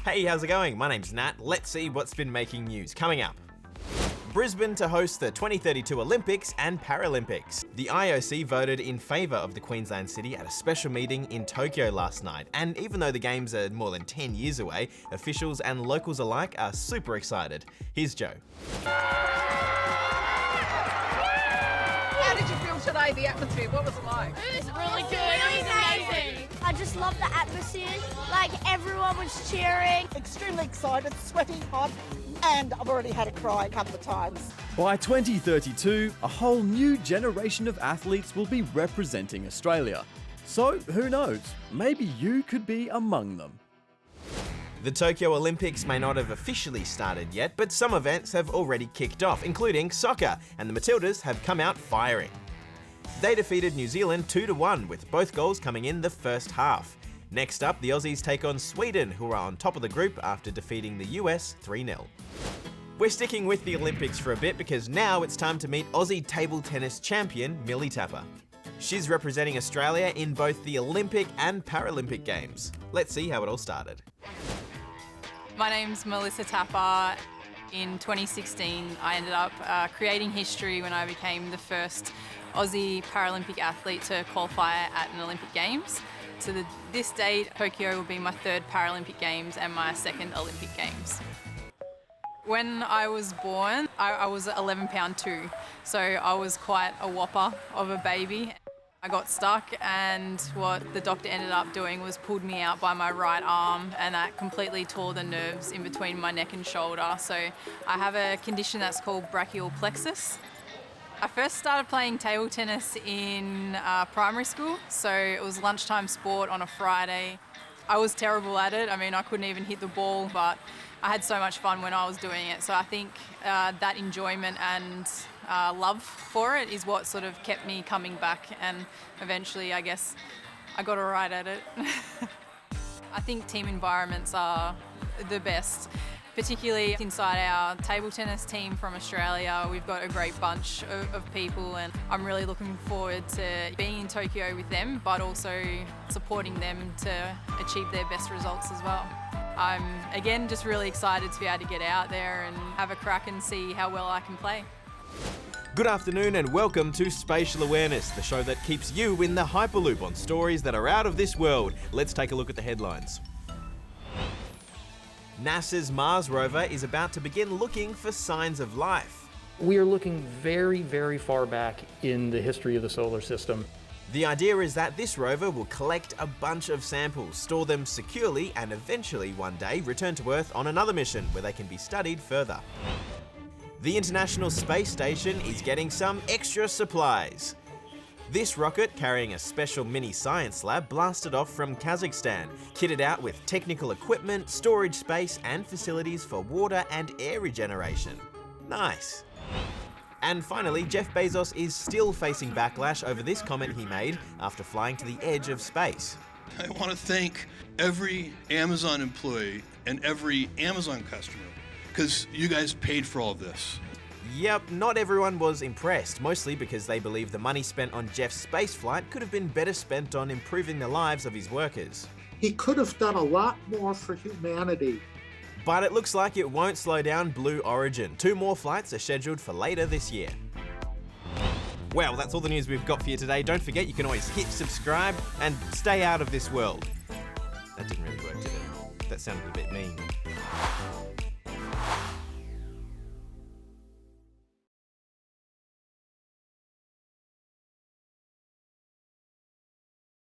Hey, how's it going? My name's Nat. Let's see what's been making news. Coming up. Brisbane to host the 2032 Olympics and Paralympics. The IOC voted in favour of the Queensland city at a special meeting in Tokyo last night. And even though the games are more than 10 years away, officials and locals alike are super excited. Here's Joe. How did you feel today, the atmosphere? What was it like? It was really good. It was amazing. I just love the atmosphere. Like, everyone was cheering. Extremely excited, sweaty, hot, and I've already had a cry a couple of times. By 2032, a whole new generation of athletes will be representing Australia. So, who knows? Maybe you could be among them. The Tokyo Olympics may not have officially started yet, but some events have already kicked off, including soccer, and the Matildas have come out firing. They defeated New Zealand 2-1, with both goals coming in the first half. Next up, the Aussies take on Sweden, who are on top of the group after defeating the US 3-0. We're sticking with the Olympics for a bit because now it's time to meet Aussie table tennis champion Millie Tapper. She's representing Australia in both the Olympic and Paralympic Games. Let's see how it all started. My name's Melissa Tapper. In 2016, I ended up creating history when I became the first Aussie Paralympic athlete to qualify at an Olympic Games. To this date, Tokyo will be my third Paralympic Games and my second Olympic Games. When I was born, I was 11 pound 2, so I was quite a whopper of a baby. I got stuck, and what the doctor ended up doing was pulled me out by my right arm, and that completely tore the nerves in between my neck and shoulder. So I have a condition that's called brachial plexus. I first started playing table tennis in primary school, so it was lunchtime sport on a Friday. I was terrible at it. I mean, I couldn't even hit the ball, but I had so much fun when I was doing it. So I think that enjoyment and love for it is what sort of kept me coming back, and eventually, I guess, I got all right at it. I think team environments are the best. Particularly inside our table tennis team from Australia, we've got a great bunch of people, and I'm really looking forward to being in Tokyo with them, but also supporting them to achieve their best results as well. I'm, again, just really excited to be able to get out there and have a crack and see how well I can play. Good afternoon and welcome to Spatial Awareness, the show that keeps you in the Hyperloop on stories that are out of this world. Let's take a look at the headlines. NASA's Mars rover is about to begin looking for signs of life. We are looking very, very far back in the history of the solar system. The idea is that this rover will collect a bunch of samples, store them securely, and eventually one day return to Earth on another mission where they can be studied further. The International Space Station is getting some extra supplies. This rocket, carrying a special mini science lab, blasted off from Kazakhstan, kitted out with technical equipment, storage space, and facilities for water and air regeneration. Nice. And finally, Jeff Bezos is still facing backlash over this comment he made after flying to the edge of space. I want to thank every Amazon employee and every Amazon customer, because you guys paid for all of this. Yep, not everyone was impressed, mostly because they believe the money spent on Jeff's spaceflight could have been better spent on improving the lives of his workers. He could have done a lot more for humanity. But it looks like it won't slow down Blue Origin. 2 more flights are scheduled for later this year. Well, that's all the news we've got for you today. Don't forget you can always hit subscribe and stay out of this world. That didn't really work, did it? That sounded a bit mean.